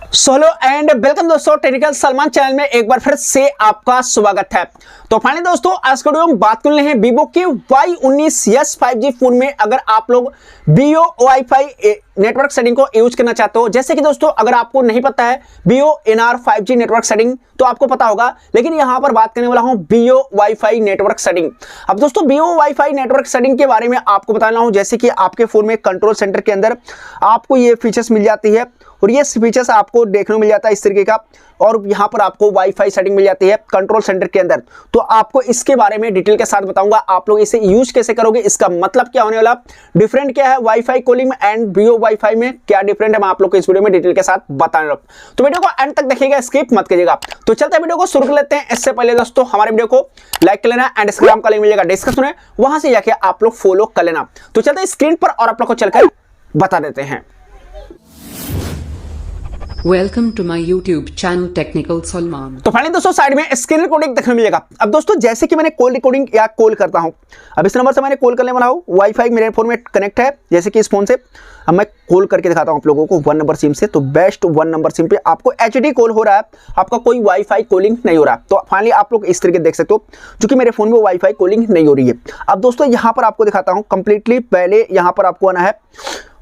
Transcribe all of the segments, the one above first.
Solo and welcome दोस्तों, technical Salman channel में एक बार फिर से आपका स्वागत है। तो फाइनली दोस्तों, आज के वीडियो में बात कर रहे हैं वीवो के Y19s 5G फोन में अगर आप लोग Bio वाईफाई नेटवर्क सेटिंग को यूज करना चाहते हो। जैसे कि दोस्तों, अगर आपको नहीं पता है Bio NR 5G network setting तो आपको पता होगा, लेकिन यहां पर बात करने वाला हूं Bio वाईफाई नेटवर्क सेटिंग। अब दोस्तों, Bio वाईफाई नेटवर्क सेटिंग के बारे में आपको बताना हूं। जैसे कि आपके फोन में कंट्रोल सेंटर के अंदर आपको ये फीचर्स मिल जाती है और ये फीचर्स आपको देखने को मिल जाता है इस तरीके का, और यहाँ पर आपको वाईफाई सेटिंग मिल जाती है कंट्रोल सेंटर के अंदर। तो आपको इसके बारे में डिटेल के साथ बताऊंगा, आप लोग इसे यूज कैसे करोगे, इसका मतलब क्या होने वाला, डिफरेंट क्या है wifi calling and Bio wifi में क्या डिफरेंट है, मैं आप लोग को इस वीडियो में डिटेल के साथ बताने वाला हूं। तो वीडियो को एंड तक देखिएगा, स्किप मत कीजिएगा। तो चलते हैं वीडियो को शुरू कर लेते हैं। इससे पहले दोस्तों, हमारे वीडियो को लाइक कर लेना एंड इंस्टाग्राम का लिंक मिलेगा डिस्क्रिप्शन में, वहां से जाके आप लोग फॉलो कर लेना। तो चलते हैं स्क्रीन पर और आप लोग को चलकर बता देते हैं। Welcome to my YouTube channel technical Salman. तो फाइनली दोस्तों, साइड में स्क्रीन रिकॉर्डिंग देखने मिलेगा। अब दोस्तों, जैसे कि मैंने कॉल रिकॉर्डिंग या कॉल करता हूं, अब इस नंबर से मैंने कॉल करने वाला हूं, वाईफाई मेरे फोन में कनेक्ट है जैसे कि इस फोन से। अब मैं कॉल करके दिखाता हूं आप लोगों को 1 नंबर सिम से। तो बेस्ट 1 नंबर सिम पे आपको HD कॉल हो रहा है, आपका कोई वाईफाई कॉलिंग नहीं हो रहा। तो फाइनली आप लोग इस तरीके देख सकते हो, क्योंकि मेरे फोन में वाईफाई कॉलिंग नहीं हो रही है। अब दोस्तों, यहां पर आपको दिखाता हूं कंप्लीटली। पहले यहां पर आपको आना है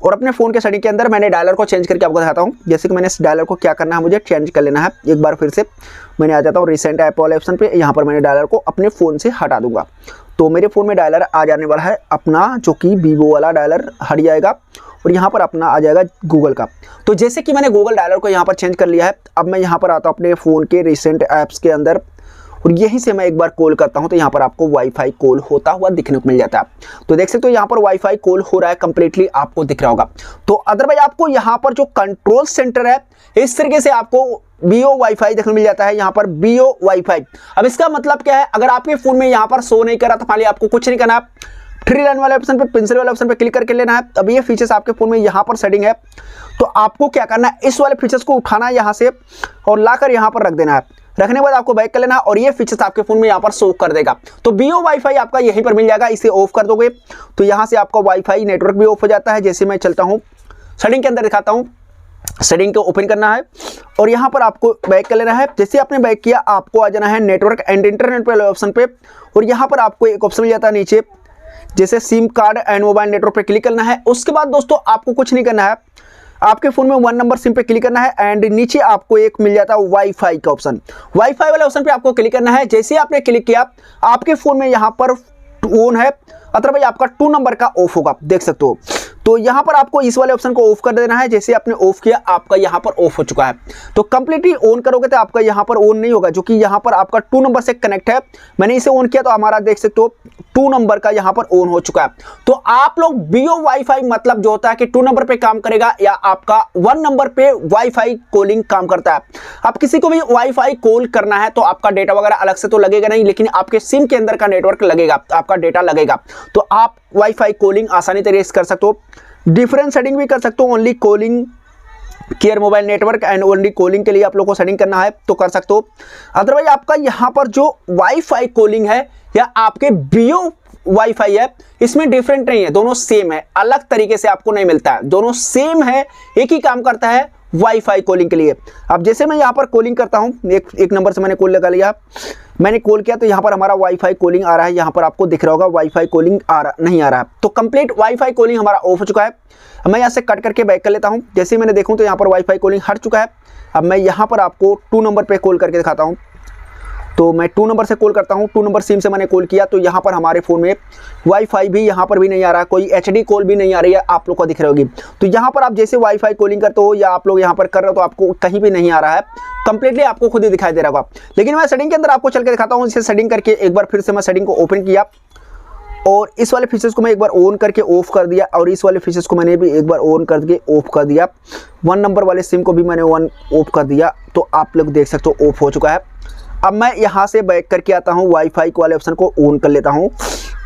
और अपने फोन के सेटिंग के अंदर मैंने डायलर को चेंज करके आपको दिखाता हूं। जैसे कि मैंने इस डायलर को क्या करना है, मुझे चेंज कर लेना है। एक बार फिर से मैंने आ जाता हूं रिसेंट ऐप वाले ऑप्शन पे, यहां पर मैंने डायलर को अपने फोन से हटा दूंगा। तो मेरे फोन में डायलर आ जाने वाला है अपना, जो कि Vivo वाला डायलर हट जाएगा और यहाँ पर अपना आ जाएगा गूगल का। तो जैसे कि मैंने गूगल डायलर को यहाँ पर चेंज कर लिया है, अब मैं यहाँ पर आता हूँ अपने फ़ोन के रिसेंट ऐप्स के अंदर और यहीं से मैं एक बार कॉल करता हूं तो यहाँ पर आपको वाईफाई कॉल होता हुआ दिखने को मिल जाता है। तो देख सकते हो यहाँ पर वाईफाई कॉल हो रहा है, कंप्लीटली आपको दिख रहा होगा। तो अदरवाइज आपको यहाँ पर जो कंट्रोल सेंटर है, इस तरीके से आपको Bio वाईफाई देखने को मिल जाता है, यहाँ पर Bio वाईफाई। अब इसका मतलब क्या है, अगर आपके फोन में यहाँ पर शो नहीं कर रहा तो फाइनली आपको कुछ नहीं करना है, 3 लाइन वाले ऑप्शन पे, पेंसिल वाले ऑप्शन पे क्लिक करके लेना है। अब ये फीचर्स आपके फोन में यहाँ पर सेटिंग है, तो आपको क्या करना है, इस वाले फीचर्स को उठाना है यहाँ से और लाकर यहाँ पर रख देना है। रखने के बाद आपको बैक कर लेना और ये फीचर्स आपके फोन में यहाँ पर शो कर देगा। तो Bio वाईफाई आपका यहीं पर मिल जाएगा। इसे ऑफ कर दोगे तो यहाँ से आपका वाईफाई नेटवर्क भी ऑफ हो जाता है। जैसे मैं चलता हूँ सेटिंग के अंदर, दिखाता हूँ। सेटिंग को ओपन करना है और यहाँ पर आपको बैक कर लेना है। जैसे आपने बैक किया, आपको आ जाना है नेटवर्क एंड इंटरनेट वाले ऑप्शन पे और यहाँ पर आपको एक ऑप्शन मिल जाता है नीचे, जैसे SIM card and mobile network पे क्लिक करना है। उसके बाद दोस्तों आपको कुछ नहीं करना है, आपके फोन में 1 नंबर सिम पे क्लिक करना है एंड नीचे आपको एक मिल जाता है वाईफाई का ऑप्शन। वाईफाई वाले ऑप्शन पे आपको क्लिक करना है। जैसे आपने क्लिक किया, आपके फोन में यहाँ पर ऑन है, अदरवाइज आपका 2 नंबर का ऑफ होगा, देख सकते हो। तो यहाँ पर आपको इस वाले ऑप्शन को ऑफ कर देना है। जैसे आपने ऑफ किया, आपका यहाँ पर ऑफ हो चुका है। तो कंप्लीटली ऑन करोगे तो आपका यहाँ पर ऑन नहीं होगा, जो कि यहाँ पर आपका 2 नंबर से कनेक्ट है। मैंने इसे ऑन किया तो हमारा देख सकते हो 2 नंबर का यहाँ पर ऑन हो चुका है। तो आप लोग Bio वाईफाई मतलब जो होता है कि 2 नंबर पे काम करेगा या आपका 1 नंबर पे वाईफाई कॉलिंग काम करता है। अब किसी को भी वाईफाई कॉल करना है तो आपका डेटा वगैरह अलग से तो लगेगा नहीं, लेकिन आपके सिम के अंदर का नेटवर्क लगेगा, आपका डेटा लगेगा। तो आप वाईफाई कॉलिंग आसानी तरीके से कर सकते हो। डिफरेंट सेटिंग भी कर सकते हो, only calling care mobile network and only calling के लिए आप लोग को सेटिंग करना है तो कर सकते हो। अदरवाइज आपका यहाँ पर जो वाईफाई कॉलिंग है या आपके Bio वाईफाई है, इसमें डिफरेंट नहीं है, दोनों सेम है, अलग तरीके से आपको नहीं मिलता है, दोनों सेम है, एक ही काम करता है वाईफाई कॉलिंग के लिए। अब जैसे मैं यहाँ पर कॉलिंग करता हूँ, एक नंबर से मैंने कॉल लगा लिया, मैंने कॉल किया तो यहाँ पर हमारा वाईफाई कॉलिंग आ रहा है। यहाँ पर आपको दिख रहा होगा वाईफाई कॉलिंग नहीं आ रहा है। तो कंप्लीट वाईफाई कॉलिंग हमारा ऑफ हो चुका है। अब मैं यहाँ से कट करके बैक कर लेता हूँ। जैसे मैंने देखूँ तो यहाँ पर वाईफाई कॉलिंग हट चुका है। अब मैं यहाँ पर आपको 2 नंबर पे कॉल करके दिखाता हूँ। तो मैं 2 नंबर से कॉल करता हूँ, 2 नंबर सिम से मैंने कॉल किया तो यहाँ पर हमारे फ़ोन में वाईफाई भी यहाँ पर भी नहीं आ रहा, कोई HD कॉल भी नहीं आ रही है, आप लोग को दिख रही होगी। तो यहाँ पर आप जैसे वाईफाई कॉलिंग करते हो या आप लोग यहाँ पर कर रहे हो तो आपको कहीं भी नहीं आ रहा है, कंप्लीटली आपको खुद ही दिखाई दे रहा होगा। लेकिन मैं सेटिंग के अंदर आपको चल के दिखाता हूँ। इसे सेटिंग करके एक बार फिर से मैं सेटिंग को ओपन किया और इस वाले फीचर्स को मैं एक बार ऑन करके ऑफ कर दिया और इस वाले फीचर्स को मैंने भी एक बार ऑन करके ऑफ कर दिया। 1 नंबर वाले सिम को भी मैंने ऑफ कर दिया, तो आप लोग देख सकते हो ऑफ हो चुका है। अब मैं यहाँ से बैक करके आता हूँ, वाईफाई वाले ऑप्शन को ऑन कर लेता हूँ।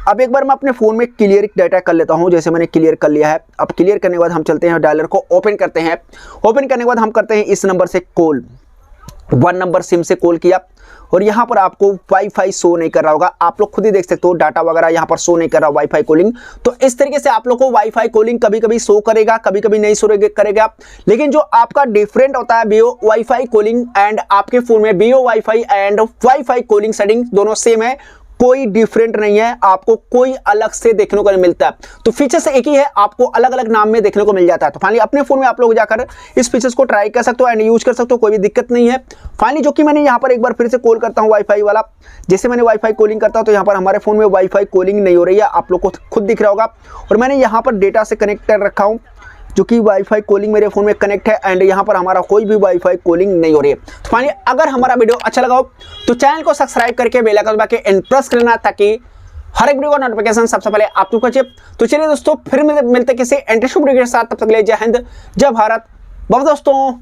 अब एक बार मैं अपने फ़ोन में क्लियर डाटा कर लेता हूँ। जैसे मैंने क्लियर कर लिया है। अब क्लियर करने के बाद हम चलते हैं डायलर को ओपन करते हैं। ओपन करने के बाद हम करते हैं इस नंबर से कॉल। 1 नंबर सिम से कॉल किया और यहाँ पर आपको वाईफाई शो नहीं कर रहा होगा, आप लोग खुद ही देख सकते हो डाटा वगैरह यहाँ पर शो नहीं कर रहा वाईफाई कॉलिंग। तो इस तरीके से आप लोग को वाईफाई कॉलिंग कभी कभी शो करेगा, कभी कभी नहीं शो करेगा। लेकिन जो आपका डिफरेंट होता है बीओ वाईफाई कॉलिंग एंड आपके फोन में VO WiFi and WiFi calling setting दोनों सेम है, कोई डिफरेंट नहीं है, आपको कोई अलग से देखने को नहीं मिलता है। तो फीचर्स एक ही है, आपको अलग अलग नाम में देखने को मिल जाता है। तो फाइनली अपने फोन में आप लोग जाकर इस फीचर्स को ट्राई कर सकते हो एंड यूज कर सकते हो, कोई भी दिक्कत नहीं है। फाइनली जो कि मैंने यहाँ पर एक बार फिर से कॉल करता हूँ वाईफाई वाला, जैसे मैंने वाईफाई कॉलिंग करता हूँ तो यहाँ पर हमारे फोन में वाईफाई कॉलिंग नहीं हो रही है, आप लोग को खुद दिख रहा होगा। और मैंने यहाँ पर डेटा से कनेक्ट कर रखा हूँ जो कि वाईफाई कॉलिंग मेरे फोन में कनेक्ट है एंड यहाँ पर हमारा कोई भी वाईफाई कॉलिंग नहीं हो रही है। तो फाइनली अगर हमारा वीडियो अच्छा लगा हो तो चैनल को सब्सक्राइब करके बेल आइकन दबा के प्रेस कर लेना ताकि हर एक वीडियो का नोटिफिकेशन सबसे पहले आप तक पहुंचे। तो चलिए दोस्तों फिर मिलते किसी इंटरेस्टिंग वीडियो के साथ, तब तक के लिए जय हिंद जय भारत। बहुत दोस्तों